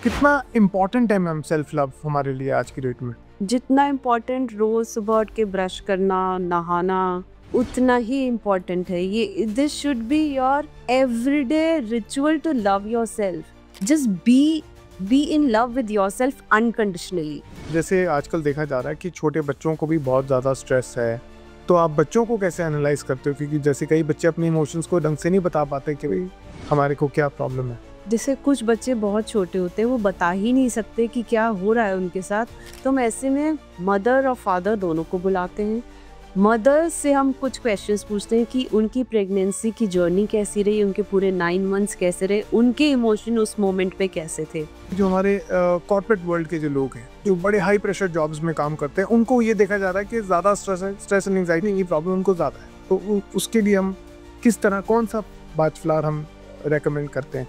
कितना इम्पोर्टेंट है ma'am self love हमारे लिए आज की डेट में? जितना इम्पोर्टेंट रोज सुबह उठ के ब्रश करना, नहाना, उतना ही इम्पोर्टेंट है ये। This should be your everyday ritual to love yourself. Just be in love with yourself unconditionally. जैसे आजकल देखा जा रहा है कि छोटे बच्चों को भी बहुत ज़्यादा स्ट्रेस है, तो आप बच्चों को कैसे एनालाइज करते हो? क्योंकि जैसे कई बच्चे अपने इमोशंस को ढंग से नहीं बता पाते कि भाई हमारे को क्या प्रॉब्लम है। जैसे कुछ बच्चे बहुत छोटे होते हैं, वो बता ही नहीं सकते कि क्या हो रहा है उनके साथ, तो हम ऐसे में मदर और फादर दोनों को बुलाते हैं। मदर से हम कुछ क्वेश्चंस पूछते हैं कि उनकी प्रेगनेंसी की जर्नी कैसी रही, उनके पूरे 9 मंथ्स कैसे रहे, उनके इमोशन उस मोमेंट पे कैसे थे। जो हमारे कॉर्पोरेट वर्ल्ड के जो लोग हैं, जो बड़े हाई प्रेशर जॉब्स में काम करते हैं, उनको ये देखा जा रहा है कि ज़्यादा स्ट्रेस एंड एंग्जाइटी की प्रॉब्लम उनको ज़्यादा है। तो उसके लिए हम किस तरह, कौन सा बाज फ्लावर हम रेकमेंड करते हैं?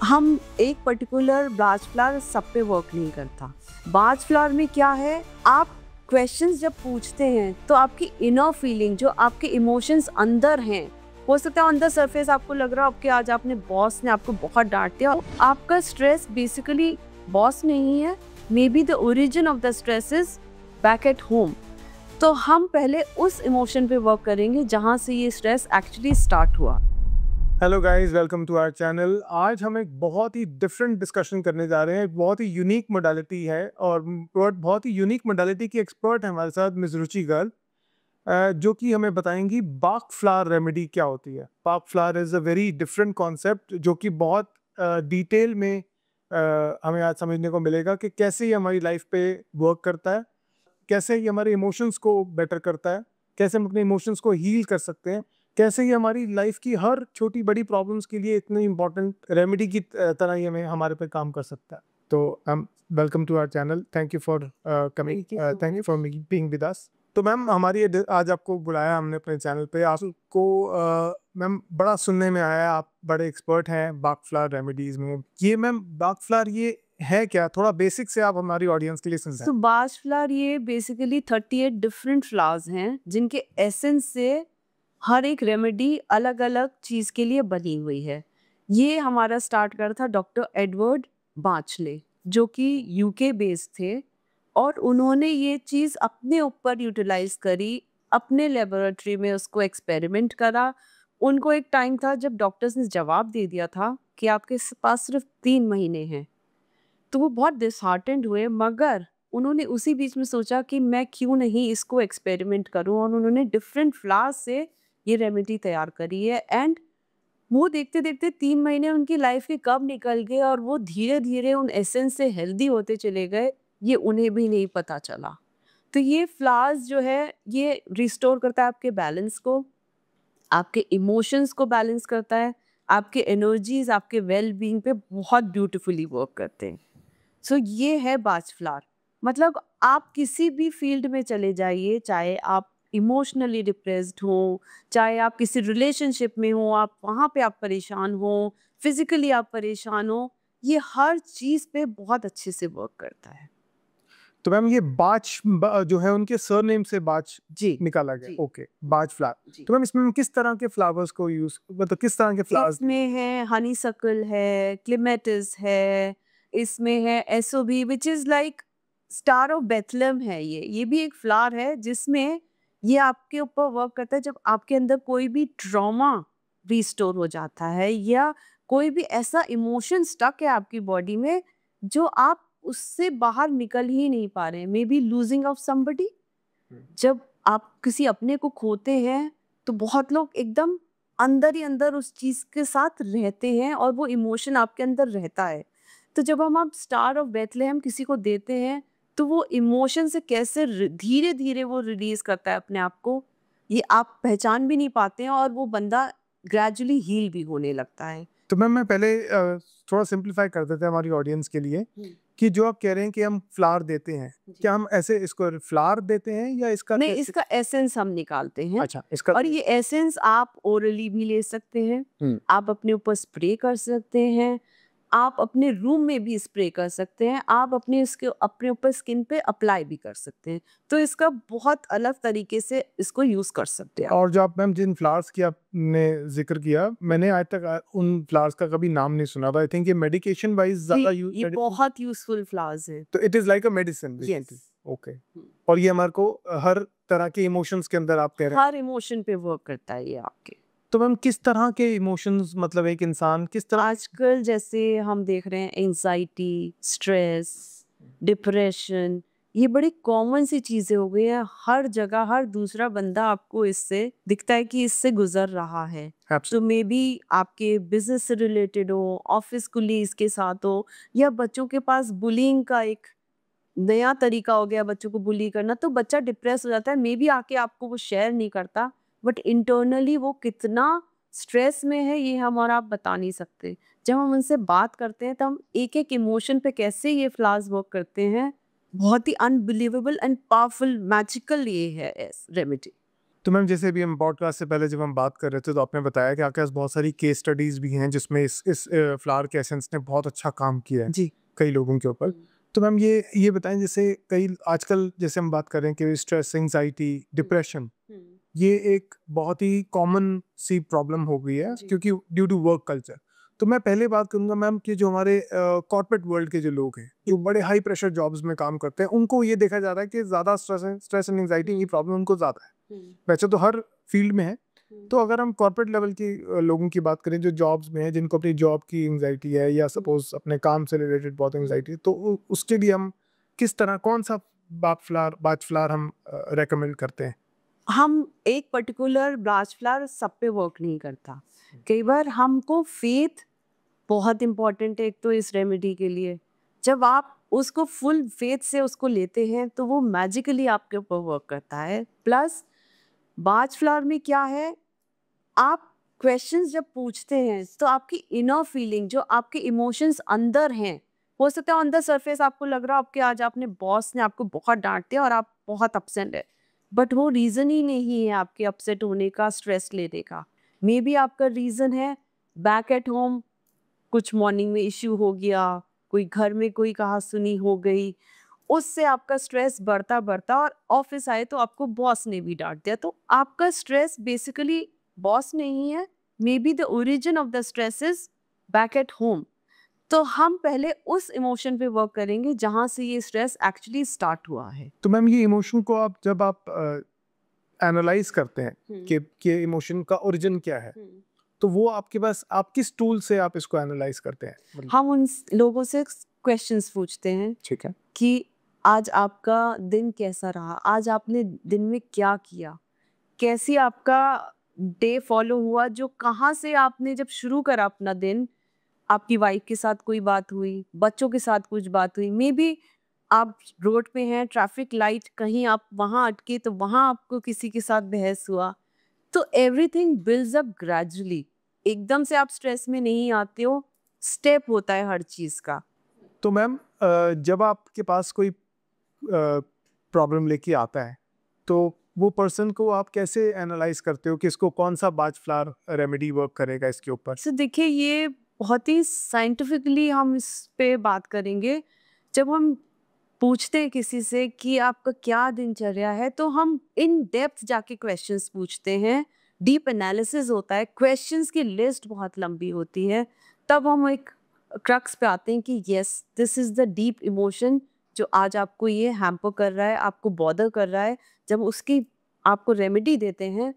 हम एक पर्टिकुलर बाज फ्लावर सब पे वर्क नहीं करता। बाज फ्लावर में क्या है, आप क्वेश्चंस जब पूछते हैं तो आपकी इनर फीलिंग, जो आपके इमोशंस अंदर हैं, हो सकता है ऑन द सरफेस आपको लग रहा है आपके आज आपने बॉस ने आपको बहुत डांट दिया, आपका स्ट्रेस बेसिकली बॉस नहीं है, may be the origin of the stress is back at home. तो हम पहले उस इमोशन पे वर्क करेंगे जहाँ से ये स्ट्रेस एक्चुअली स्टार्ट हुआ। Hello guys, welcome to our channel. आज हम एक बहुत ही डिफरेंट डिस्कशन करने जा रहे हैं। एक बहुत ही यूनिक मोडालिटी है और बहुत ही यूनिक मोडालिटी की एक्सपर्ट है हमारे साथ मिस रुचि गर्ल, जो कि हमें बताएंगी बाक फ्लावर रेमेडी क्या होती है। बाक flower is a very different concept जो कि बहुत डिटेल में हमें आज समझने को मिलेगा कि कैसे ये हमारी लाइफ पे वर्क करता है, कैसे ये हमारे इमोशंस को बेटर करता है, कैसे हम अपने इमोशंस को हील कर सकते हैं, कैसे ये हमारी लाइफ की हर छोटी बड़ी प्रॉब्लम्स के लिए इतनी इंपॉर्टेंट रेमेडी की तरह ही हमें हमारे पे काम कर सकता है। तो welcome to our channel, thank you for coming, thank you for being with us. तो मैम, आज आपको बुलाया हमने अपने चैनल पे। आपको मैम बड़ा सुनने में आया आप बड़े एक्सपर्ट हैं बाक फ्लावर रेमेडीज में। ये मैम बाक फ्लावर ये है क्या? थोड़ा बेसिक से आप हमारी ऑडियंस के लिए समझाएं। तो बाज फ्लावर ये बेसिकली 38 डिफरेंट फ्लावर्स हैं जिनके एसेंस से हर एक रेमेडी अलग अलग चीज के लिए बनी हुई है। ये हमारा स्टार्ट कर था डॉक्टर एडवर्ड बाचले, जो कि यूके बेस्ड थे, और उन्होंने ये चीज अपने ऊपर यूटिलाइज करी, अपने लेबोरेटरी में उसको एक्सपेरिमेंट करा। उनको एक टाइम था जब डॉक्टर्स ने जवाब दे दिया था कि आपके पास सिर्फ 3 महीने हैं, तो वो बहुत डिसहार्टेंड हुए, मगर उन्होंने उसी बीच में सोचा कि मैं क्यों नहीं इसको एक्सपेरिमेंट करूं, और उन्होंने डिफरेंट फ्लावर्स से ये रेमेडी तैयार करी है। एंड वो देखते देखते 3 महीने उनकी लाइफ के कब निकल गए और वो धीरे धीरे उन एसेंस से हेल्दी होते चले गए, ये उन्हें भी नहीं पता चला। तो ये फ्लावर्स जो है ये रिस्टोर करता है आपके बैलेंस को, आपके इमोशंस को बैलेंस करता है, आपके एनर्जीज, आपके वेल बीइंग पे बहुत ब्यूटीफुली वर्क करते हैं। सो ये है बाज फ्लावर। मतलब आप किसी भी फील्ड में चले जाइए, चाहे आप इमोशनली डिप्रेस्ड हो, चाहे आप किसी रिलेशनशिप में हो, आप वहाँ पे आप परेशान हो, फिजिकली आप परेशान हो, ये हर चीज़ पे बहुत अच्छे से वर्क करता है। तो मैम ये जो है उनके सरनेम से बाज जी निकाला गया। जी ओके, बाज फ्लावर। जी। तो मैम इसमें किस तरह के फ्लावर्स को यूज, मतलब किस तरह के फ्लावर्स? इसमें है हनी सक्ल है, क्लेमेटिस है, इसमें है SOB which is like star of Bethlem है। ये भी एक फ्लावर है जिसमें ये आपके ऊपर वर्क करता है जब आपके अंदर कोई भी ट्रॉमा रिस्टोर हो जाता है, या कोई भी ऐसा इमोशन स्टक है आपकी बॉडी में जो आप उससे बाहर निकल ही नहीं पा रहे हैं, may be losing of somebody. जब आप किसी अपने को खोते हैं तो बहुत लोग एकदम अंदर ही अंदर उस चीज के साथ रहते हैं और वो इमोशन आपके अंदर रहता है। तो जब हम आप स्टार ऑफ बेथलेहम किसी को देते हैं तो वो इमोशन से कैसे धीरे धीरे वो रिलीज करता है अपने आप को, ये आप पहचान भी नहीं पाते हैं, और वो बंदा ग्रेजुअली हील भी होने लगता है। तो मैम मैं पहले थोड़ा सिंपलीफाई कर देते हैं हमारी ऑडियंस के लिए कि जो आप कह रहे हैं कि हम फ्लावर देते हैं, क्या हम ऐसे इसको फ्लावर देते हैं या इसका नहीं, इसका एसेंस हम निकालते हैं। अच्छा, इसका और ये एसेंस आप ओरली भी ले सकते हैं, आप अपने ऊपर स्प्रे कर सकते हैं, आप अपने रूम में भी स्प्रे कर सकते हैं, आप अपने ऊपर स्किन पे अप्लाई भी कर सकते हैं। तो इसका बहुत अलग तरीके से इसको यूज़ कर सकते हैं आप। और जो आप मैम जिन फ्लावर्स की आपने ज़िक्र किया, मैंने आज तक उन फ्लावर्स का कभी नाम नहीं सुना था। आई थिंक ये मेडिकेशन वाइज़ जी, ज़्यादा ये बहुत यूज़फुल फ्लावर्स हैं। तो it is like a medicine basically. Yes. Okay. और ये हमारे को हर तरह के इमोशंस के अंदर आप कह रहे हैं। हर इमोशन पे वर्क करता है ये आपके। तो मैम किस तरह के इमोशंस मतलब एक इंसान किस तरह आजकल जैसे हम देख रहे हैं एंजाइटी, स्ट्रेस, डिप्रेशन, ये बड़ी कॉमन सी चीज़ें हो गई हैं। हर जगह हर दूसरा बंदा आपको इससे दिखता है कि इससे गुज़र रहा है। तो Absolutely. मे बी आपके बिज़नेस से रिलेटेड हो, ऑफ़िस कोलीग्स के साथ हो या बच्चों के पास बुलिंग का एक नया तरीका हो गया बच्चों को बुली करना, तो बच्चा डिप्रेस हो जाता है। मे बी आके आपको वो शेयर नहीं करता, बट इंटरनली वो कितना स्ट्रेस में है ये हम और आप बता नहीं सकते। जब हम उनसे बात करते हैं तो हम एक-एक इमोशन पे कैसे ये फ्लावर्स वर्क करते हैं, बहुत ही अनबिलीवेबल एंड पावरफुल मैजिकल ये है रेमेडी। तो मैम जैसे अभी हम पॉडकास्ट से पहले जब हम बात कर रहे थे तो आपने बताया कि आपके पास बहुत सारी केस स्टडीज भी हैं जिसमें इस फ्लावर के एसेंस ने बहुत अच्छा काम किया है जी। कई लोगों के ऊपर। तो मैम ये बताएं जैसे कई आजकल जैसे हम बात कर रहे हैं कि स्ट्रेस, एंजाइटी, डिप्रेशन ये एक बहुत ही कॉमन सी प्रॉब्लम हो गई है जी। क्योंकि ड्यू टू वर्क कल्चर। तो मैं पहले बात करूंगा मैम कि जो हमारे कॉर्पोरेट वर्ल्ड के जो लोग हैं जो बड़े हाई प्रेशर जॉब्स में काम करते हैं उनको ये देखा जा रहा है कि ज़्यादा स्ट्रेस एंड एंजाइटी की प्रॉब्लम उनको ज़्यादा है। वैसे तो हर फील्ड में है। तो अगर हम कॉर्पोरेट लेवल की लोगों की बात करें जो जॉब्स में है जिनको अपनी जॉब की एंजाइटी है या सपोज अपने काम से रिलेटेड बहुत एंजाइटी तो उसके लिए हम किस तरह कौन सा बाज फ्लावर हम रेकमेंड करते हैं? हम एक पर्टिकुलर ब्राच फ्लावर सब पे वर्क नहीं करता। कई बार हमको फेथ बहुत इम्पोर्टेंट है एक तो इस रेमेडी के लिए। जब आप उसको फुल फेथ से उसको लेते हैं तो वो मैजिकली आपके ऊपर वर्क करता है। प्लस बाज फ्लावर में क्या है, आप क्वेश्चंस जब पूछते हैं तो आपकी इनर फीलिंग जो आपके इमोशंस अंदर हैं, हो सकता है ऑन द सरफेस आपको लग रहा हो आपके आज आपने बॉस ने आपको बहुत डांट दिया और आप बहुत अपसेट है, बट वो रीज़न ही नहीं है आपके अपसेट होने का, स्ट्रेस लेने का। मे बी आपका रीज़न है बैक एट होम कुछ मॉर्निंग में इश्यू हो गया, कोई घर में कोई कहा-सुनी हो गई, उससे आपका स्ट्रेस बढ़ता-बढ़ता और ऑफ़िस आए तो आपको बॉस ने भी डाँट दिया। तो आपका स्ट्रेस बेसिकली बॉस नहीं है, may be the origin of the stress is back at home. तो हम पहले उस इमोशन पे वर्क करेंगे जहाँ से ये स्ट्रेस एक्चुअली स्टार्ट हुआ है। तो मैम ये इमोशन को आप जब आप एनालाइज करते हैं कि इमोशन का ओरिजिन क्या है तो वो आपके पास आप किस टूल से आप इसको एनालाइज करते हैं मतलब? हम उन लोगों से क्वेश्चंस पूछते हैं ठीक है। कि आज आपका दिन कैसा रहा? आज आपने दिन में क्या किया? कैसी आपका डे फॉलो हुआ? जो कहाँ से आपने जब शुरू करा अपना दिन, आपकी वाइफ के साथ कोई बात हुई, बच्चों के साथ कुछ बात हुई, मे बी आप रोड पे हैं, ट्रैफिक लाइट कहीं आप वहाँ अटके तो वहाँ आपको किसी के साथ बहस हुआ। तो एवरीथिंग बिल्ड्स अप ग्रेजुअली। एकदम से आप स्ट्रेस में नहीं आते हो, स्टेप होता है हर चीज़ का। तो मैम जब आपके पास कोई प्रॉब्लम लेके आता है तो वो पर्सन को आप कैसे एनालाइज करते हो कि इसको कौन सा बाज फ्लावर रेमेडी वर्क करेगा इसके ऊपर? सो देखिए ये बहुत ही साइंटिफिकली हम इस पे बात करेंगे। जब हम पूछते हैं किसी से कि आपका क्या दिनचर्या है, तो हम इन डेप्थ जाके क्वेश्चंस पूछते हैं। डीप एनालिसिस होता है, क्वेश्चंस की लिस्ट बहुत लंबी होती है। तब हम एक क्रक्स पे आते हैं कि yes this is the deep emotion जो आज आपको ये हैम्पर कर रहा है, आपको बॉदर कर रहा है। जब उसकी आपको रेमेडी देते हैं,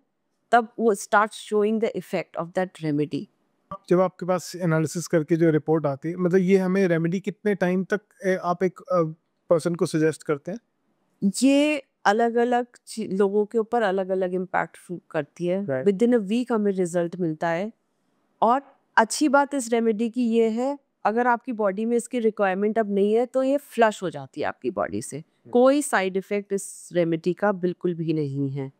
तब वो start showing the effect of that remedy. जब आपके पास एनालिसिस करके जो रिपोर्ट आती है मतलब ये हमें रेमेडी कितने टाइम तक आप एक पर्सन को सजेस्ट करते हैं? ये अलग-अलग लोगों के ऊपर अलग-अलग इम्पैक्ट करती है। Right. Within a week हमें रिजल्ट मिलता है। और अच्छी बात इस रेमेडी की ये है, अगर आपकी बॉडी में इसकी रिक्वायरमेंट अब नहीं है तो ये फ्लश हो जाती है आपकी बॉडी से। कोई साइड इफेक्ट इस रेमेडी का बिल्कुल भी नहीं है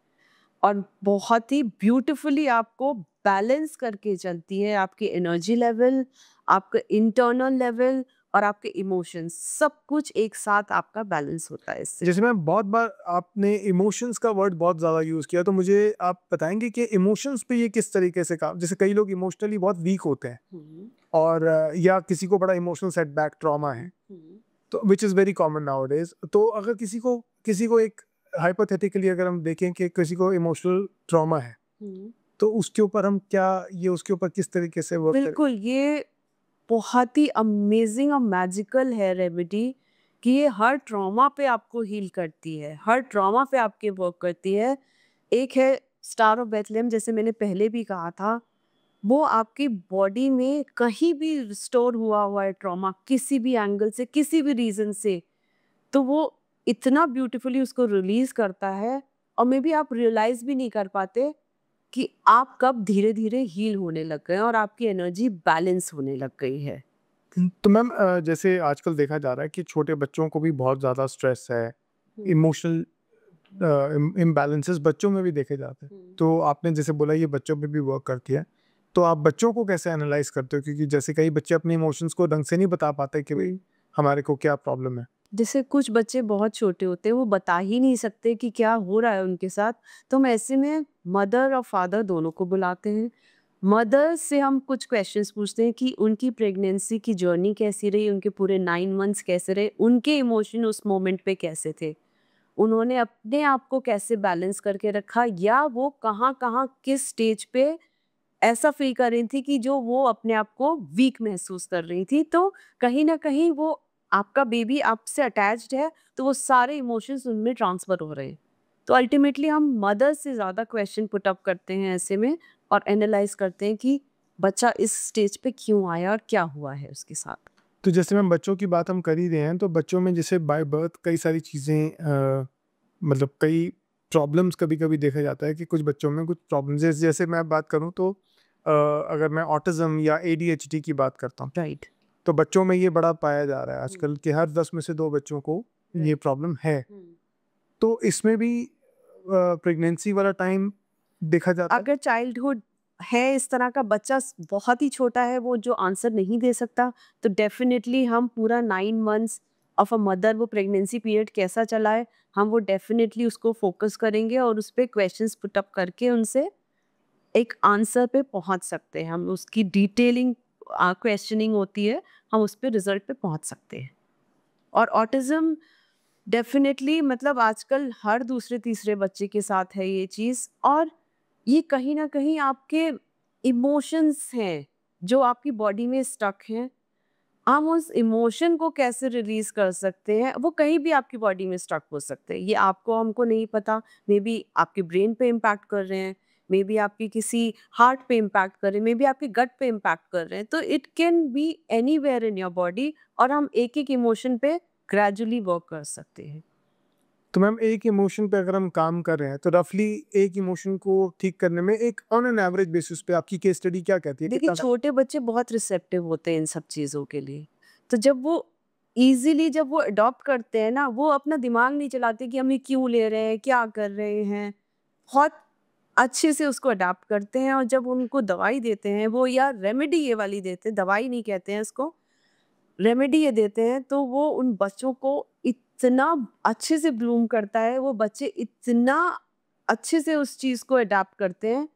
और बहुत ही ब्यूटीफुली आपको बैलेंस करके चलती है। आपकी एनर्जी लेवल, आपका इंटरनल लेवल और आपके इमोशंस सब कुछ एक साथ आपका बैलेंस होता है इससे। जैसे मैं बहुत बार आपने इमोशंस का वर्ड बहुत ज़्यादा यूज़ किया तो मुझे आप बताएंगे कि इमोशंस पे ये किस तरीके से काम जैसे कई लोग इमोशनली बहुत वीक होते हैं और या किसी को बड़ा इमोशनल सेटबैक ट्रॉमा है, तो which is very common nowadays. तो अगर किसी को एक हाइपोथेटिकली अगर हम देखें कि किसी को इमोशनल ट्रॉमा है, तो उसके ऊपर हम क्या ये उसके ऊपर किस तरीके से वर्क करें? बिल्कुल, ये बहुत ही अमेजिंग और मैजिकल है रेमेडी कि ये हर ट्रॉमा पे आपको हील करती है, हर ट्रॉमा पे आपके वर्क करती है। एक है स्टार ऑफ बेथलेहम, जैसे मैंने पहले भी कहा था, वो आपकी बॉडी में कहीं भी रिस्टोर हुआ है ट्रॉमा, किसी भी एंगल से, किसी भी रीज़न से, तो वो इतना ब्यूटीफुली उसको रिलीज़ करता है और मे बी आप रियलाइज़ भी नहीं कर पाते कि आप कब धीरे-धीरे हील होने लग गए हैं और आपकी एनर्जी बैलेंस होने लग गई है। तो मैम जैसे आजकल देखा जा रहा है कि छोटे बच्चों को भी बहुत ज़्यादा स्ट्रेस है, इमोशनल इम्बैलेंसेस बच्चों में भी देखे जाते हैं। तो आपने जैसे बोला ये बच्चों पे भी वर्क करती है, तो आप बच्चों को कैसे एनालाइज करते हो? क्योंकि जैसे कई बच्चे अपने इमोशंस को ढंग से नहीं बता पाते कि भाई हमारे को क्या प्रॉब्लम है। जैसे कुछ बच्चे बहुत छोटे होते हैं, वो बता ही नहीं सकते कि क्या हो रहा है उनके साथ, तो हम ऐसे में मदर और फादर दोनों को बुलाते हैं। मदर से हम कुछ क्वेश्चंस पूछते हैं कि उनकी प्रेगनेंसी की जर्नी कैसी रही, उनके पूरे 9 मंथ्स कैसे रहे, उनके इमोशन उस मोमेंट पे कैसे थे, उन्होंने अपने आप को कैसे बैलेंस करके रखा, या वो कहाँ-कहाँ किस स्टेज पे ऐसा फील कर रही थी कि जो वो अपने आप को वीक महसूस कर रही थी। तो कहीं न कहीं वो आपका बेबी आपसे अटैच्ड है, तो वो सारे इमोशंस उनमें ट्रांसफ़र हो रहे हैं। तो अल्टीमेटली हम मदर से ज़्यादा क्वेश्चन पुट अप करते हैं ऐसे में, और एनालाइज़ करते हैं कि बच्चा इस स्टेज पे क्यों आया और क्या हुआ है उसके साथ। तो जैसे मैम बच्चों की बात हम कर ही रहे हैं, तो बच्चों में जैसे बाय बर्थ कई सारी चीज़ें मतलब कई प्रॉब्लम्स कभी-कभी देखा जाता है कि कुछ बच्चों में कुछ प्रॉब्लम्स जैसे मैं बात करूँ तो अगर मैं ऑटिज़्म या एडीएचडी की बात करता हूँ, राइट। तो बच्चों में ये बड़ा पाया जा रहा है आजकल कि हर 10 में से 2 बच्चों को ये प्रॉब्लम है। तो इसमें भी प्रेगनेंसी वाला टाइम देखा जाता है? अगर चाइल्डहुड है, इस तरह का बच्चा बहुत ही छोटा है, वो जो आंसर नहीं दे सकता, तो डेफिनेटली हम पूरा 9 मंथ्स ऑफ अ मदर, वो प्रेगनेंसी पीरियड कैसा चला है, हम वो डेफिनेटली उसको फोकस करेंगे और उस पर क्वेश्चंस पुट अप करके उनसे एक आंसर पे पहुंच सकते हैं। हम उसकी डिटेलिंग क्वेश्चनिंग होती है, हम उस पर रिजल्ट पे पहुंच सकते हैं। और ऑटिज्म डेफिनेटली, मतलब आजकल हर दूसरे तीसरे बच्चे के साथ है ये चीज़, और ये कहीं न कहीं आपके इमोशंस हैं, जो आपकी बॉडी में स्टक हैं। हम उस इमोशन को कैसे रिलीज़ कर सकते हैं, वो कहीं भी आपकी बॉडी में स्टक हो सकते हैं। ये आपको हमको नहीं पता, मेबी आपके ब्रेन पे इम्पैक्ट कर रहे हैं, मेबी आपकी किसी हार्ट पे इम्पैक्ट कर रहे हैं, मेबी आपके गट पे इम्पैक्ट कर रहे हैं। तो it can be anywhere in your body, और हम एक-एक इमोशन पे ग्रेजुअली वर्क कर सकते हैं। तो मैम एक इमोशन पे अगर हम काम कर रहे हैं, तो रफली एक इमोशन को ठीक करने में एक ऑन एन एवरेज बेसिस पे आपकी केस स्टडी क्या कहती है? देखिए, कितना छोटे बच्चे बहुत रिसेप्टिव होते हैं इन सब चीज़ों के लिए। तो जब वो ईज़िली जब वो अडॉप्ट करते हैं ना, वो अपना दिमाग नहीं चलाते कि हम ये क्यों ले रहे हैं, क्या कर रहे हैं। बहुत अच्छे से उसको अडॉप्ट करते हैं, और जब उनको दवाई देते हैं वो, या रेमेडी ये वाली देते हैं, दवाई नहीं कहते हैं इसको, रेमेडी ये देते हैं, तो वो उन बच्चों को इतना अच्छे से ब्लूम करता है, वो बच्चे इतना अच्छे से उस चीज़ को अडॉप्ट करते हैं,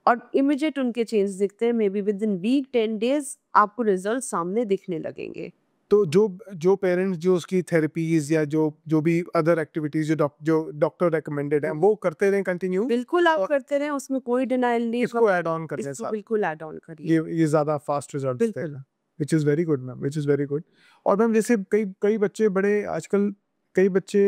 और इमीडिएट उनके चेंज दिखते हैं। Maybe within week 10 days आपको रिजल्ट सामने दिखने लगेंगे। तो जो जो पेरेंट्स जो उसकी थेरेपीज या जो जो भी अदर एक्टिविटीज जो डॉक्टर रिकमेंडेड है वो करते रहें कंटिन्यू, बिल्कुल आप और करते रहें, उसमें कोई डिनायल नहीं। इसको ऐड ऑन कर लें इसको साथ, बिल्कुल ऐड ऑन करिए। ये ज्यादा फास्ट रिजल्ट्स बिल्कुल। देगा, which is very good ma'am, which is very good. और मैम जैसे कई कई बच्चे बड़े आजकल कई बच्चे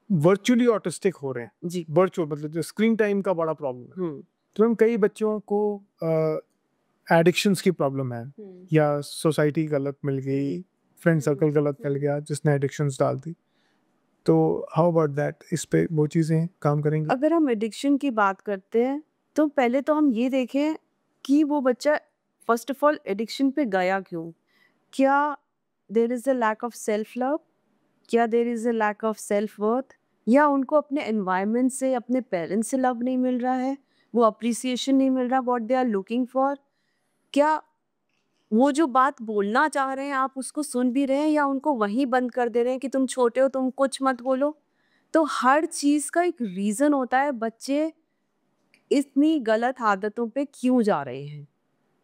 वर्चुअली ऑटिस्टिक हो रहे हैं, जी। वर्चुअल मतलब जो स्क्रीन टाइम का बड़ा प्रॉब्लम है। हुँ। तो मैम कई बच्चों को एडिक्शंस की प्रॉब्लम है, या सोसाइटी गलत मिल गई, फ्रेंड सर्कल गलत मिल गया जिसने एडिक्शंस डाल दी, तो हाउ अबाउट दैट, इस पे वो चीज़ें काम करेंगी? अगर हम एडिक्शन की बात करते हैं, तो पहले तो हम ये देखें कि वो बच्चा फर्स्ट ऑफ ऑल एडिक्शन पे गया क्यों? क्या there is a lack of self love? क्या there is a lack of self worth? या उनको अपने एनवायरनमेंट से, अपने पेरेंट्स से लव नहीं मिल रहा है, वो अप्रिसिएशन नहीं मिल रहा what they are looking for? क्या वो जो बात बोलना चाह रहे हैं आप उसको सुन भी रहे हैं, या उनको वहीं बंद कर दे रहे हैं कि तुम छोटे हो, तुम कुछ मत बोलो? तो हर चीज़ का एक रीज़न होता है, बच्चे इतनी गलत आदतों पे क्यों जा रहे हैं।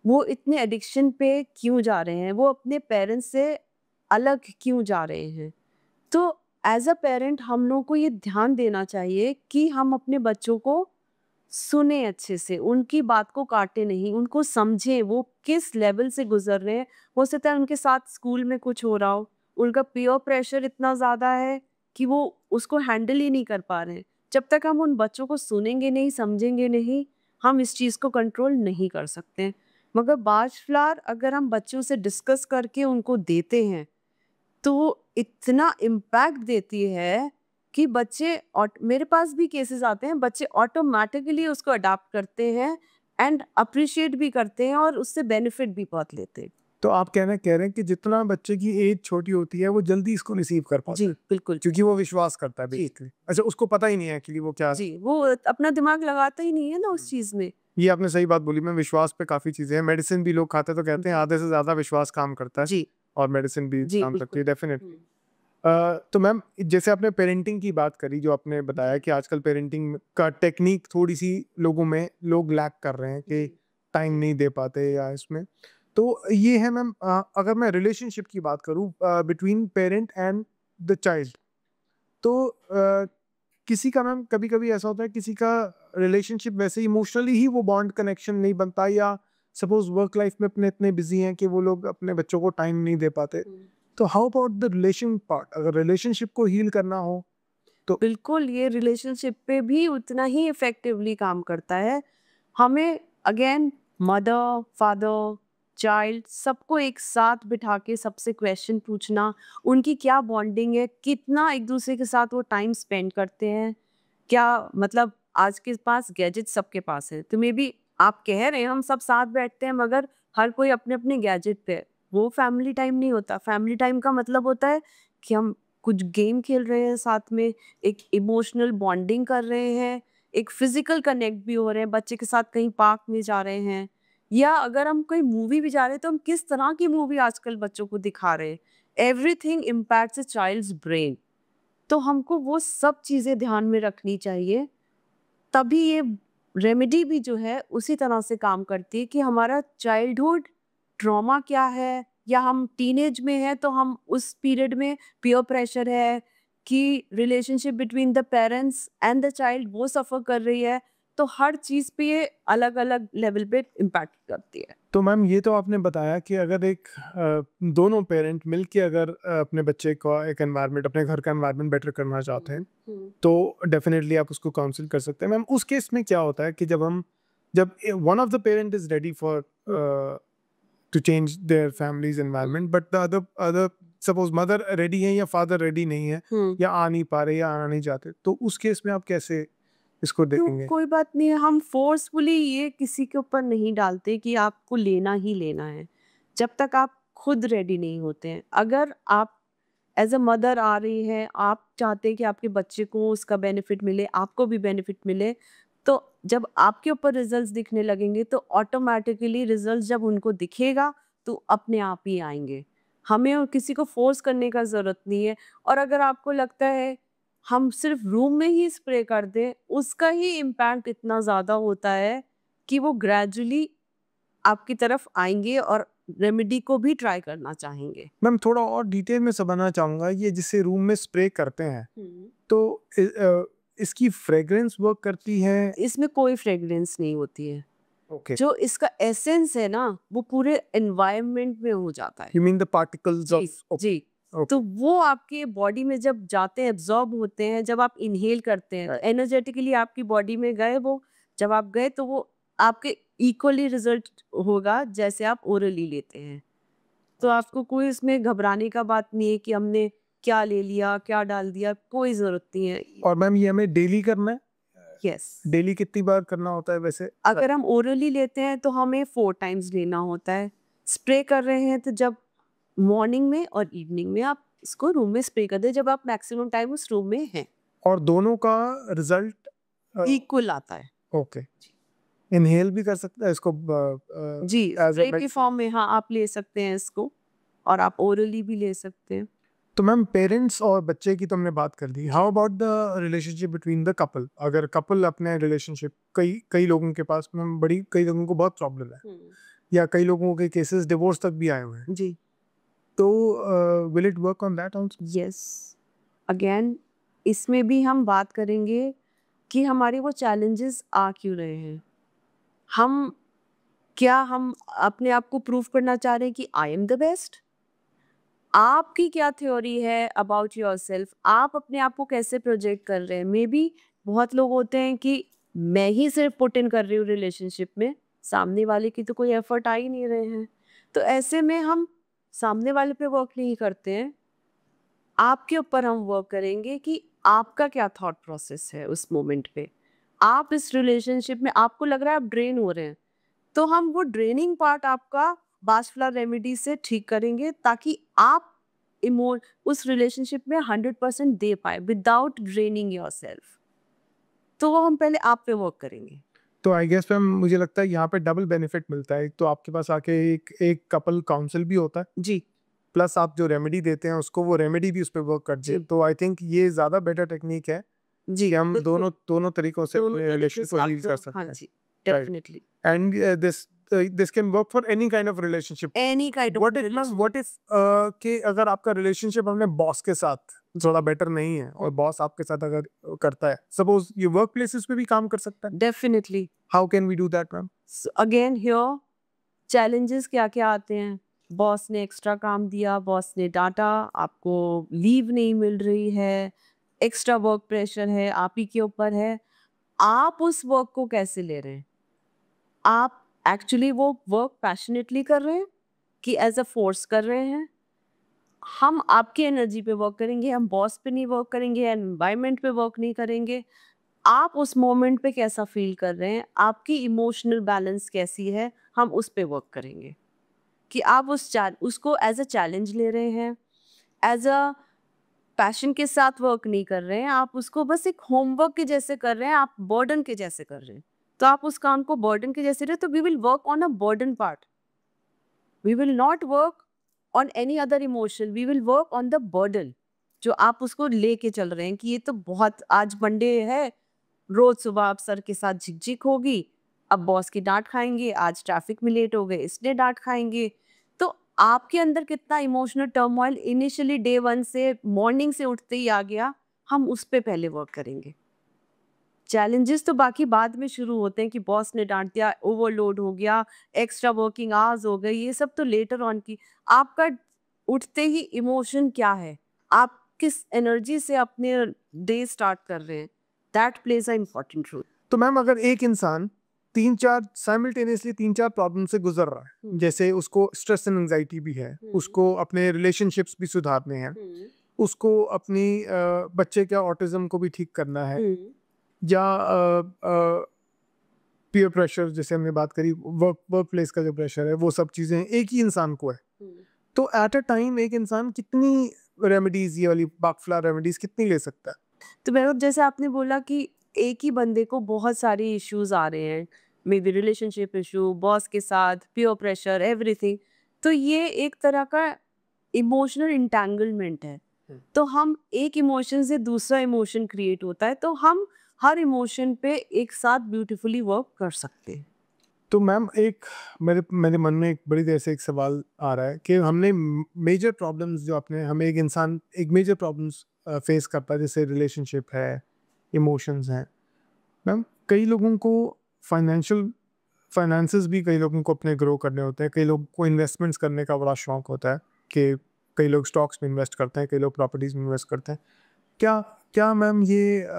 वो इतने एडिक्शन पे क्यों जा रहे हैं, वो अपने पेरेंट्स से अलग क्यों जा रहे हैं। तो एज अ पेरेंट हम लोग को ये ध्यान देना चाहिए कि हम अपने बच्चों को सुने अच्छे से, उनकी बात को काटे नहीं, उनको समझें वो किस लेवल से गुजर रहे हैं। हो सकता है उनके साथ स्कूल में कुछ हो रहा हो, उनका पीयर प्रेशर इतना ज़्यादा है कि वो उसको हैंडल ही नहीं कर पा रहे हैं। जब तक हम उन बच्चों को सुनेंगे नहीं, समझेंगे नहीं, हम इस चीज़ को कंट्रोल नहीं कर सकते। मगर बाज फ्लावर अगर हम बच्चों से डिस्कस करके उनको देते हैं, तो वो इतना इम्पैक्ट देती है कि बच्चे मेरे पास भी केसेस आते हैं, बच्चे ऑटोमेटिकली उसको अडॉप्ट करते हैं एंड अप्रिशिएट भी करते हैं और उससे बेनिफिट भी बहुत लेते हैं। तो आप कह रहे हैं कि जितना बच्चे की एज छोटी होती है वो जल्दी इसको रिसीव कर पाता जी, है, बिल्कुल। क्योंकि वो विश्वास करता है जी। बेसिकली। अच्छा, उसको पता ही नहीं है एक्चुअली वो क्या। जी, वो अपना दिमाग लगाता ही नहीं है ना उस चीज़ में। ये आपने सही बात बोली। मैं विश्वास पे काफ़ी चीज़ें हैं, मेडिसिन भी लोग खाते हैं तो कहते हैं जी। आधे से ज़्यादा विश्वास काम करता है जी, और मेडिसिन भी जी, काम करती बिल्कुल। है डेफ़िनेटली। तो मैम जैसे आपने पेरेंटिंग की बात करी, जो आपने बताया कि आजकल पेरेंटिंग का टेक्नीक थोड़ी-सी लोगों में लोग लैक कर रहे हैं कि जी। टाइम नहीं दे पाते या इसमें। तो ये है मैम, अगर मैं रिलेशनशिप की बात करूँ between parent and the child, तो किसी का मैम कभी-कभी ऐसा होता है किसी का रिलेशनशिप वैसे इमोशनली ही वो बॉन्ड कनेक्शन नहीं बनता, या सपोज़ वर्क लाइफ में अपने इतने बिज़ी हैं कि वो लोग अपने बच्चों को टाइम नहीं दे पाते। तो how about the relation part? अगर रिलेशनशिप को हील करना हो तो बिल्कुल, ये रिलेशनशिप पे भी उतना ही इफ़ेक्टिवली काम करता है। हमें अगेन मदर, फादर, चाइल्ड सबको एक साथ बिठा के सबसे क्वेश्चन पूछना, उनकी क्या बॉन्डिंग है, कितना एक-दूसरे के साथ वो टाइम स्पेंड करते हैं। क्या मतलब आज के पास गैजेट सबके पास है, तो मेबी आप कह रहे हैं हम सब साथ बैठते हैं मगर हर कोई अपने-अपने गैजेट पे है। वो फैमिली टाइम नहीं होता। फैमिली टाइम का मतलब होता है कि हम कुछ गेम खेल रहे हैं साथ में, एक इमोशनल बॉन्डिंग कर रहे हैं, एक फिजिकल कनेक्ट भी हो रहे हैं, बच्चे के साथ कहीं पार्क में जा रहे हैं, या अगर हम कोई मूवी भी जा रहे हैं तो हम किस तरह की मूवी आजकल बच्चों को दिखा रहे हैं। Everything impacts a child's brain. तो हमको वो सब चीज़ें ध्यान में रखनी चाहिए, तभी ये रेमेडी भी जो है उसी तरह से काम करती है कि हमारा चाइल्डहुड ट्रॉमा क्या है, या हम टीनेज में हैं तो हम उस पीरियड में पीयर प्रेशर है कि relationship between the parents and the child वो सफ़र कर रही है, तो हर चीज़ पे ये अलग-अलग लेवल पे इम्पैक्ट करती है। तो मैम ये तो आपने बताया कि अगर एक दोनों पेरेंट मिलके अगर अपने बच्चे का एक एनवायरनमेंट, अपने घर का एनवायरनमेंट बेटर करना चाहते हैं, तो डेफिनेटली आप उसको काउंसिल कर सकते हैं। मैम उस केस में क्या होता है कि जब one of the parent is ready for to change their families environment, but the other suppose mother ready है या फादर रेडी नहीं है, हुँ। या आ नहीं पा रहे या आना नहीं चाहते, तो उस केस में आप कैसे इसको तो देखेंगे? कोई बात नहीं है, हम फ़ोर्सफुली ये किसी के ऊपर नहीं डालते कि आपको लेना ही लेना है, जब तक आप खुद रेडी नहीं होते हैं। अगर आप एज़ अ मदर आ रही हैं, आप चाहते हैं कि आपके बच्चे को उसका बेनिफिट मिले, आपको भी बेनिफिट मिले, तो जब आपके ऊपर रिज़ल्ट्स दिखने लगेंगे, तो ऑटोमैटिकली रिज़ल्ट्स जब उनको दिखेगा, तो अपने आप ही आएँगे। हमें और किसी को फ़ोर्स करने का ज़रूरत नहीं है। और अगर आपको लगता है हम सिर्फ रूम में ही स्प्रे कर दें, उसका ही इम्पैक्ट इतना ज़्यादा होता है कि वो ग्रेजुअली आपकी तरफ आएँगे और रेमेडी को भी ट्राई करना चाहेंगे। मैम थोड़ा और डिटेल में समझना चाहूँगा, ये जिसे रूम में स्प्रे करते हैं, हुँ। तो इसकी फ्रेग्रेंस वर्क करती है? इसमें कोई फ्रेग्रेंस नहीं होती है। ओके, जो इसका एसेंस है ना, वो पूरे एनवायरनमेंट में हो जाता है। यू मीन द पार्टिकल्स जी, ऑफ। जी। तो ओके, वो आपके बॉडी में जब जाते हैं, एब्ज़ॉर्ब होते हैं, जब आप इन्हेल करते हैं, राइट। एनर्जेटिकली आपकी बॉडी में गए वो, जब आप गए तो वो आपके इक्वली रिज़ल्ट होगा जैसे आप ओरली लेते हैं। तो आपको कोई इसमें घबराने का बात नहीं है कि हमने क्या ले लिया, क्या डाल दिया, कोई ज़रूरत नहीं है। और मैम ये हमें डेली करना है? यस। डेली कितनी बार करना होता है वैसे? अगर हम ओरली लेते हैं तो हमें 4 टाइम्स लेना होता है। स्प्रे कर रहे हैं तो जब मॉर्निंग में और इवनिंग में आप इसको रूम में स्प्रे कर दें जब आप मैक्सिमम टाइम उस रूम में हैं। और दोनों का रिजल्ट इक्वल आता है। ओके। इनहेल भी कर सकते हैं इसको जी, एज अ स्प्रे के फॉर्म में हाँ, आप ले सकते हैं इसको और आप ओरली भी ले सकते हैं। तो मैम पेरेंट्स और बच्चे की तो हमने बात कर दी, how about the relationship between the couple? अगर कपल अपने रिलेशनशिप, कई कई लोगों के पास मैम बड़ी कई लोगों को बहुत प्रॉब्लम है या कई लोगों के केसेस डिवोर्स तक भी आए हुए हैं, जी। तो will it work on that also? Yes, again इसमें भी हम बात करेंगे कि हमारे वो चैलेंजेस आ क्यों रहे हैं। हम अपने आप को प्रूव करना चाह रहे हैं कि आई एम द बेस्ट? आपकी क्या थ्योरी है अबाउट योरसेल्फ? आप अपने आप को कैसे प्रोजेक्ट कर रहे हैं? मे बी बहुत लोग होते हैं कि मैं ही सिर्फ पुट इन कर रही हूँ रिलेशनशिप में, सामने वाले की तो कोई एफर्ट आ ही नहीं रहे हैं। तो ऐसे में हम सामने वाले पे वर्क नहीं करते हैं, आपके ऊपर हम वर्क करेंगे कि आपका क्या थॉट प्रोसेस है उस मोमेंट पे। आप इस रिलेशनशिप में आपको लग रहा है आप ड्रेन हो रहे हैं, तो हम वो ड्रेनिंग पार्ट आपका बासफला रेमेडी से ठीक करेंगे ताकि आप इमो उस रिलेशनशिप में 100% दे पाए विदाउट ड्रेनिंग योरसेल्फ। तो वो हम पहले आप पे वर्क करेंगे। तो आई गेस मैम मुझे लगता है यहाँ पे डबल बेनिफिट मिलता है। एक तो आपके पास आके एक कपल काउंसिल भी होता है, जी, प्लस आप जो रेमेडी देते हैं उसको वो रेमेडी भी उस पे वर्क करती है। जी, तो आई थिंक ये ज़्यादा बेटर टेक्निक है जी, कि हम बिल्कुल। दोनों दोनों तरीकों से दोनों अपने तरीके रिलेशन से को आप हील कर सकते हाँ हैं। जी, right. Definitely. And this can work for any kind of relationship. Any kind of what if कि अगर आपका रिलेशनशिप अपने बॉस के साथ थोड़ा बेटर नहीं है और बॉस आपके साथ अगर करता है, सपोज ये वर्क प्लेसेस पे भी काम कर सकता है, definitely. How can we do that ma'am? Again here challenges क्या-क्या आते हैं? बॉस ने एक्स्ट्रा काम दिया, बॉस ने डाँटा, आपको लीव नहीं मिल रही है, एक्स्ट्रा वर्क प्रेशर है, आप ही के ऊपर है। आप उस वर्क को कैसे ले रहे हैं? आप एक्चुअली वो वर्क पैशनेटली कर रहे हैं कि एज़ अ फोर्स कर रहे हैं? हम आपकी एनर्जी पे वर्क करेंगे, हम बॉस पे नहीं वर्क करेंगे, एनवायरनमेंट पे वर्क नहीं करेंगे। आप उस मोमेंट पे कैसा फ़ील कर रहे हैं? आपकी इमोशनल बैलेंस कैसी है? हम उस पे वर्क करेंगे। कि आप उसको एज अ चैलेंज ले रहे हैं, एज अ पैशन के साथ वर्क नहीं कर रहे हैं, आप उसको बस एक होमवर्क के जैसे कर रहे हैं, आप बर्डन के जैसे कर रहे हैं। तो आप उस काम को बर्डन के जैसे रहे तो we will work on a burden part. We will not work on any other emotion, we will work on the burden जो आप उसको लेके चल रहे हैं कि ये तो बहुत आज मंडे है, रोज सुबह आप सर के साथ झिकझिक होगी, अब बॉस की डांट खाएंगे, आज ट्रैफिक में लेट हो गए इसलिए डांट खाएंगे। तो आपके अंदर कितना emotional turmoil initially day one से मॉर्निंग से उठते ही आ गया, हम उस पे पहले वर्क करेंगे। चैलेंजेस तो बाकी बाद में शुरू होते हैं कि बॉस ने डांट दिया, ओवरलोड हो गया, एक्स्ट्रा वर्किंग आवर्स हो गई, ये सब तो लेटर ऑन की। आपका उठते ही इमोशन क्या है, आप किस एनर्जी से अपने डे स्टार्ट कर रहे हैं, that plays a important role. तो मैम अगर एक इंसान 3-4 साइमल्टेनियसली 3-4 प्रॉब्लम से गुजर रहा है, जैसे उसको स्ट्रेस एंड एंजाइटी भी है, उसको अपने रिलेशनशिप्स भी सुधारने हैं, उसको अपनी बच्चे के ऑटिज्म को भी ठीक करना है, या पीयर प्रेशर जैसे हमने बात करी, वर्क प्लेस का जो प्रेशर है, वो सब चीज़ें एक ही इंसान को है, तो एट अ टाइम एक इंसान कितनी रेमेडीज, ये वाली बाकफला रेमेडीज कितनी ले सकता है? तो मैडम जैसे आपने बोला कि एक ही बंदे को बहुत सारे इश्यूज आ रहे हैं, may be relationship issue, boss के साथ, पीयर प्रेशर, एवरीथिंग, तो ये एक तरह का इमोशनल इंटैंगलमेंट है। तो हम एक इमोशन से दूसरा इमोशन क्रिएट होता है, तो हम हर इमोशन पे एक साथ ब्यूटीफुली वर्क कर सकते हैं। तो मैम एक मेरे मेरे मन में एक बड़ी देर से एक सवाल आ रहा है कि हमने मेजर प्रॉब्लम्स जो अपने हमें एक इंसान एक मेजर प्रॉब्लम्स फेस करता है, जैसे रिलेशनशिप है, इमोशंस हैं। मैम कई लोगों को फाइनेंशियल फाइनेंसेस भी कई लोगों को अपने ग्रो करने होते हैं, कई लोगों को इन्वेस्टमेंट्स करने का बड़ा शौक होता है कि कई लोग स्टॉक्स में इन्वेस्ट करते हैं, कई लोग प्रॉपर्टीज में इन्वेस्ट करते हैं। क्या क्या मैम ये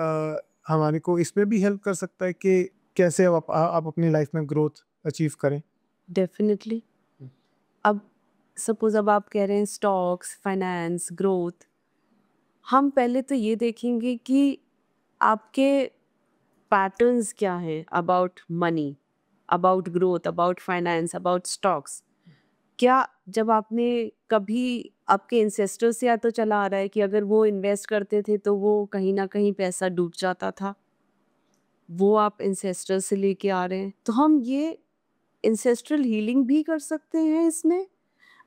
हमारे को इसमें भी हेल्प कर सकता है कि कैसे आप अपनी लाइफ में ग्रोथ अचीव करें? डेफिनेटली। अब सपोज अब आप कह रहे हैं स्टॉक्स, फाइनेंस, ग्रोथ, हम पहले तो ये देखेंगे कि आपके पैटर्न्स क्या हैं about money, about growth, about finance, about stocks. क्या जब आपने कभी आपके इंसेस्टर से या तो चला आ रहा है कि अगर वो इन्वेस्ट करते थे तो वो कहीं ना कहीं पैसा डूब जाता था, वो आप इंसेस्टर से लेके आ रहे हैं, तो हम ये इंसेस्ट्रल हीलिंग भी कर सकते हैं इसमें,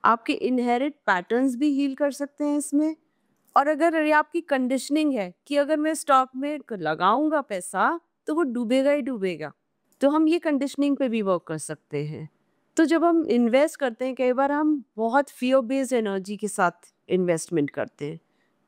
आपके इनहेरिट पैटर्न्स भी हील कर सकते हैं इसमें। और अगर ये आपकी कंडीशनिंग है कि अगर मैं स्टॉक में लगाऊंगा पैसा तो वो डूबेगा ही डूबेगा, तो हम ये कंडीशनिंग पे भी वर्क कर सकते हैं। तो जब हम इन्वेस्ट करते हैं, कई बार हम बहुत फियर बेस्ड एनर्जी के साथ इन्वेस्टमेंट करते हैं।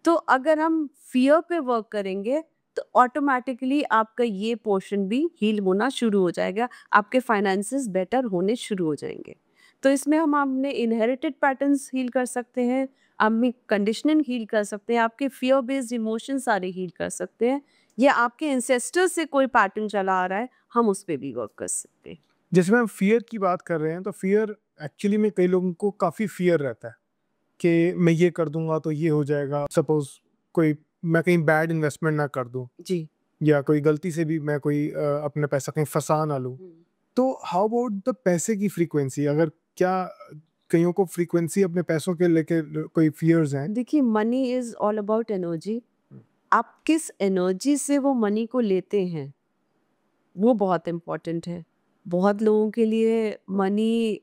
तो अगर हम फियर पे वर्क करेंगे तो ऑटोमेटिकली आपका ये पोर्शन भी हील होना शुरू हो जाएगा, आपके फाइनेंसेस बेटर होने शुरू हो जाएंगे। तो इसमें हम अपने इनहेरिटेड पैटर्न्स हील कर सकते हैं, अपनी कंडीशनिंग हील कर सकते हैं, आपके फियर बेस्ड इमोशन सारे हील कर सकते हैं, या आपके एंसेस्टर्स से कोई पैटर्न चला आ रहा है, हम उस पर भी वर्क कर सकते हैं। जैसे मैम फियर की बात कर रहे हैं, तो फियर एक्चुअली में कई लोगों को काफ़ी फियर रहता है कि मैं ये कर दूंगा तो ये हो जाएगा। सपोज कोई मैं कहीं बैड इन्वेस्टमेंट ना कर दूं, जी। या कोई गलती से भी मैं कोई अपने पैसा कहीं फंसा ना लूं। तो हाउ अबाउट द पैसे की फ्रीक्वेंसी, अगर क्या कईयों को फ्रीक्वेंसी अपने पैसों के लेके कोई फियर्स हैं? देखिए, money is all about energy. आप किस एनर्जी से वो मनी को लेते हैं, वो बहुत इम्पोर्टेंट है। बहुत लोगों के लिए मनी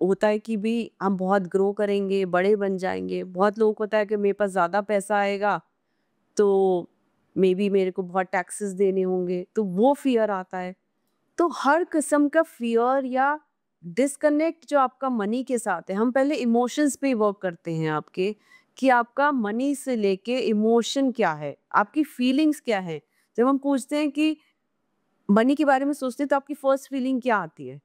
होता है कि भी हम बहुत ग्रो करेंगे, बड़े बन जाएंगे। बहुत लोगों को होता है कि मेरे पास ज़्यादा पैसा आएगा तो मे बी मेरे को बहुत टैक्सेस देने होंगे, तो वो फियर आता है। तो हर किस्म का फियर या डिस्कनेक्ट जो आपका मनी के साथ है, हम पहले इमोशंस पे वर्क करते हैं आपके, कि आपका मनी से लेके इमोशन क्या है, आपकी फीलिंग्स क्या है। जब हम पूछते हैं कि मनी के बारे में सोचते हैं तो आपकी फर्स्ट फीलिंग क्या आती है,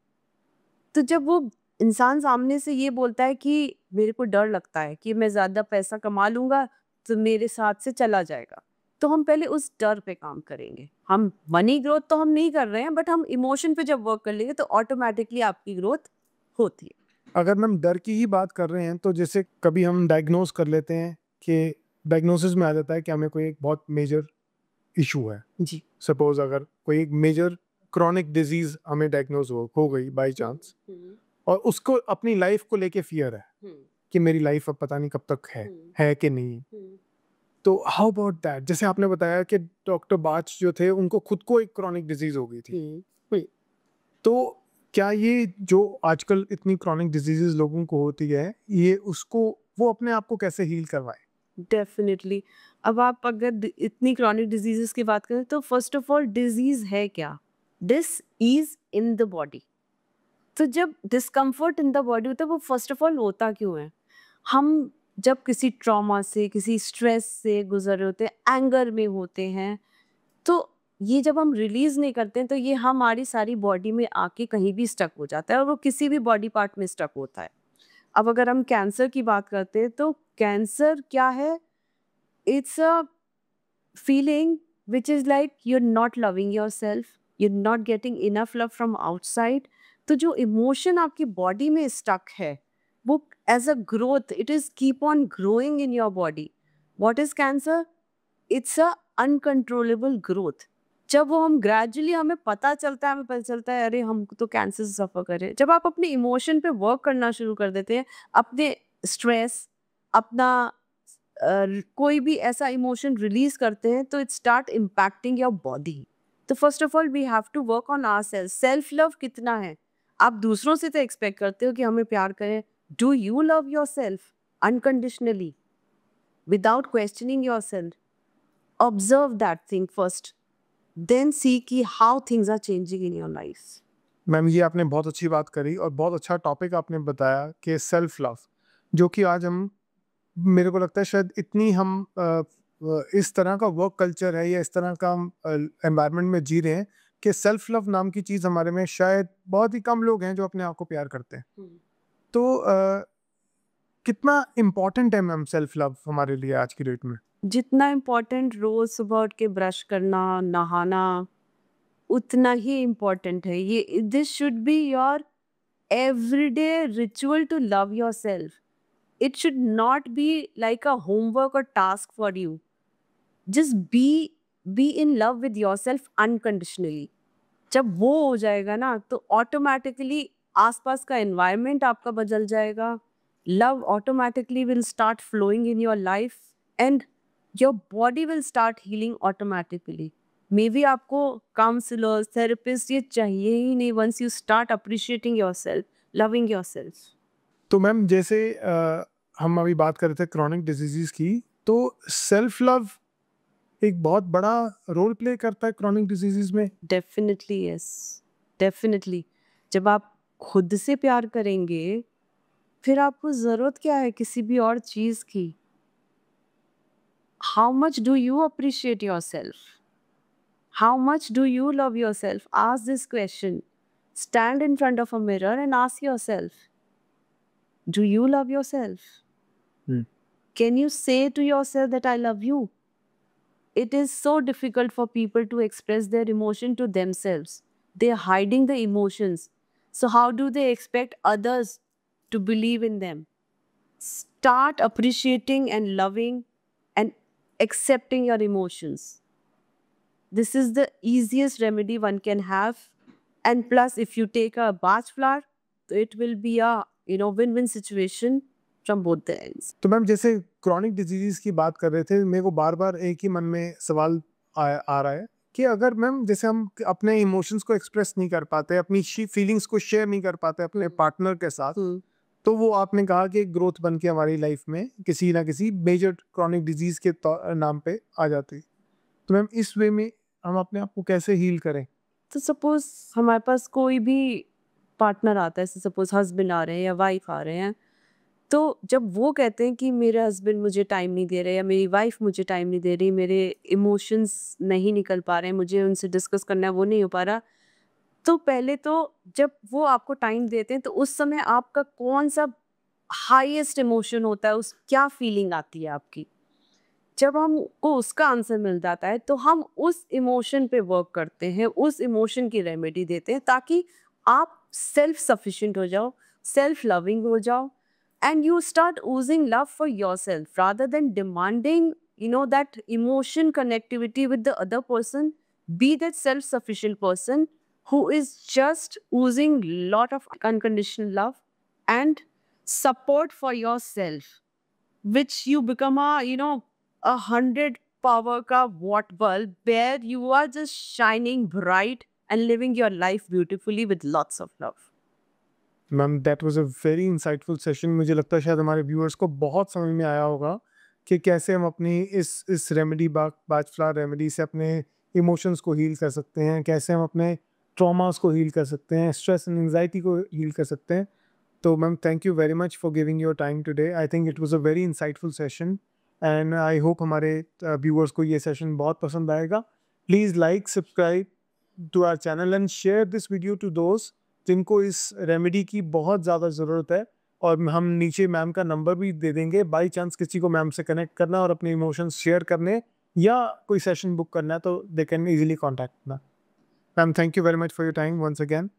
तो जब वो इंसान सामने से ये बोलता है कि मेरे को डर लगता है कि मैं ज़्यादा पैसा कमा लूँगा तो मेरे साथ से चला जाएगा, तो हम पहले उस डर पे काम करेंगे। हम मनी ग्रोथ तो हम नहीं कर रहे हैं, बट हम इमोशन पे जब वर्क कर लेंगे तो ऑटोमेटिकली आपकी ग्रोथ होती है। अगर मैम डर की ही बात कर रहे हैं, तो जैसे कभी हम डायग्नोज कर लेते हैं कि डायग्नोसिस में आ जाता है कि हमें कोई एक बहुत मेजर इशू है। जी। सपोज अगर कोई एक मेजर क्रॉनिक डिजीज हमें डायग्नोज हो गई बाय चांस, और उसको अपनी लाइफ को लेके फियर है कि मेरी लाइफ अब पता नहीं कब तक है कि नहीं। तो हाउ अबाउट दैट, जैसे आपने बताया कि डॉक्टर बाच जो थे उनको खुद को एक क्रॉनिक डिजीज हो गई थी। वही। तो क्या ये जो आजकल इतनी क्रॉनिक डिजीजेस लोगों को होती है, ये उसको वो अपने आप को कैसे हील करवाए? डेफिनेटली। अब आप अगर इतनी क्रॉनिक डिजीजेस की बात करें तो फर्स्ट ऑफ ऑल डिजीज है क्या? Dish is in the body. तो जब डिस्कम्फर्ट इन द बॉडी होता है, वो फर्स्ट ऑफ ऑल होता क्यों है? हम जब किसी ट्रॉमा से, किसी स्ट्रेस से गुजर रहे होते हैं, एंगर में होते हैं, तो ये जब हम रिलीज नहीं करते हैं तो ये हमारी सारी बॉडी में आके कहीं भी स्टक हो जाता है, और वो किसी भी बॉडी पार्ट में स्टक होता है। अब अगर हम कैंसर की बात करते हैं तो कैंसर क्या है? It's a feeling which is like you're not loving yourself, you're not getting enough love from outside। तो जो इमोशन आपकी बॉडी में स्टक है, वो as a growth, it is keep on growing in your body. What is cancer? It's a uncontrollable growth. जब वो हम gradually हमें पता चलता है, हमें पता चलता है अरे हम तो कैंसर से सफ़र कर रहे हैं। जब आप अपने इमोशन पे वर्क करना शुरू कर देते हैं, अपने स्ट्रेस, अपना कोई भी ऐसा इमोशन रिलीज करते हैं, तो it start impacting your body. तो first of all we have to work on ourself. Self love कितना है? आप दूसरों से तो एक्सपेक्ट करते हो कि हमें प्यार करें। Do you love yourself unconditionally without questioning yourself? Observe that thing first, then see कि how things are changing in your life. Ma'am ये आपने बहुत अच्छी बात करी और बहुत अच्छा टॉपिक आपने बताया कि सेल्फ लव, जो कि आज हम, मेरे को लगता है शायद इतनी हम इस तरह का वर्क कल्चर है या इस तरह का हम एनवायरनमेंट में जी रहे हैं कि सेल्फ लव नाम की चीज़ हमारे में शायद बहुत ही कम लोग हैं जो अपने आप को प्यार करते हैं। तो कितना इम्पोर्टेंट है मैम सेल्फ लव हमारे लिए आज की डेट में? जितना इम्पोर्टेंट रोज सुबह उठ के ब्रश करना, नहाना, उतना ही इम्पोर्टेंट है ये। This should be your everyday ritual to love yourself. It should not be like a homework or task for you. Just be in love with yourself unconditionally. जब वो हो जाएगा ना तो ऑटोमेटिकली आसपास का एनवायरनमेंट आपका बदल जाएगा। Love automatically will start flowing in your life and your body will start healing automatically. Maybe आपको काउंसलर्स, थेरेपिस्ट ये चाहिए ही नहीं once you start appreciating yourself, loving yourself. तो मैम जैसे हम अभी बात कर रहे थे क्रॉनिक डिजीजेस की, तो सेल्फ लव एक बहुत बड़ा रोल प्ले करता है क्रॉनिक डिजीजेस में। Definitely yes, definitely. जब आप खुद से प्यार करेंगे, फिर आपको ज़रूरत क्या है किसी भी और चीज़ की? How much do you appreciate yourself? How much do you love yourself? Ask this question. Stand in front of a mirror and ask yourself, do you love yourself? Hmm. Can you say to yourself that I love you? It is so difficult for people to express their emotion to themselves. They are hiding the emotions. So, how do they expect others to believe in them? Start appreciating and loving and accepting your emotions. This is the easiest remedy one can have. And plus, if you take a bath flower, it will be a win-win situation from both the ends. तो ma'am जैसे chronic disease की बात कर रहे थे, मेरे को बार-बार एक ही मन में सवाल आ रहा है कि अगर मैम जैसे हम अपने इमोशंस को एक्सप्रेस नहीं कर पाते, अपनी फीलिंग्स को शेयर नहीं कर पाते अपने पार्टनर के साथ, तो वो आपने कहा कि ग्रोथ बन के हमारी लाइफ में किसी ना किसी मेजर क्रॉनिक डिजीज़ के नाम पे आ जाती। तो मैम इस वे में हम अपने आप को कैसे हील करें? तो सपोज हमारे पास कोई भी पार्टनर आता है, सपोज हस्बैंड आ रहे हैं या वाइफ आ रहे हैं, तो जब वो कहते हैं कि मेरे हस्बैंड मुझे टाइम नहीं दे रहे या मेरी वाइफ मुझे टाइम नहीं दे रही, मेरे इमोशंस नहीं निकल पा रहे हैं, मुझे उनसे डिस्कस करना है वो नहीं हो पा रहा, तो पहले तो जब वो आपको टाइम देते हैं तो उस समय आपका कौन सा हाईएस्ट इमोशन होता है, उस क्या फीलिंग आती है आपकी? जब हमको उसका आंसर मिल जाता है तो हम उस इमोशन पे वर्क करते हैं, उस इमोशन की रेमेडी देते हैं ताकि आप सेल्फ सफिशिएंट हो जाओ, सेल्फ लविंग हो जाओ, and you start oozing love for yourself rather than demanding that emotion connectivity with the other person. Be that self-sufficient person who is just oozing lot of unconditional love and support for yourself, which you become a 100 power ka watt bulb where you are just shining bright and living your life beautifully with lots of love. Ma'am that was a very insightful session. मुझे लगता है शायद हमारे viewers को बहुत समझ में आया होगा कि कैसे हम अपनी इस रेमेडी बाजफ्लावर रेमेडी से अपने इमोशंस को हील कर सकते हैं, कैसे हम अपने ट्रॉमास को हील कर सकते हैं, स्ट्रेस एंड एंजाइटी को हील कर सकते हैं। तो ma'am thank you very much for giving your time today. I think it was a very insightful session and I hope हमारे व्यूअर्स को ये सेशन बहुत पसंद आएगा। Please like, subscribe to our channel and share this video to दोस्त जिनको इस remedy की बहुत ज़्यादा ज़रूरत है। और हम नीचे मैम का नंबर भी दे देंगे, बाई चांस किसी को मैम से कनेक्ट करना और अपने इमोशंस शेयर करने या कोई सेशन बुक करना है तो दे कैन ईजिली कॉन्टैक्ट करना। Ma'am thank you very much for your time once again.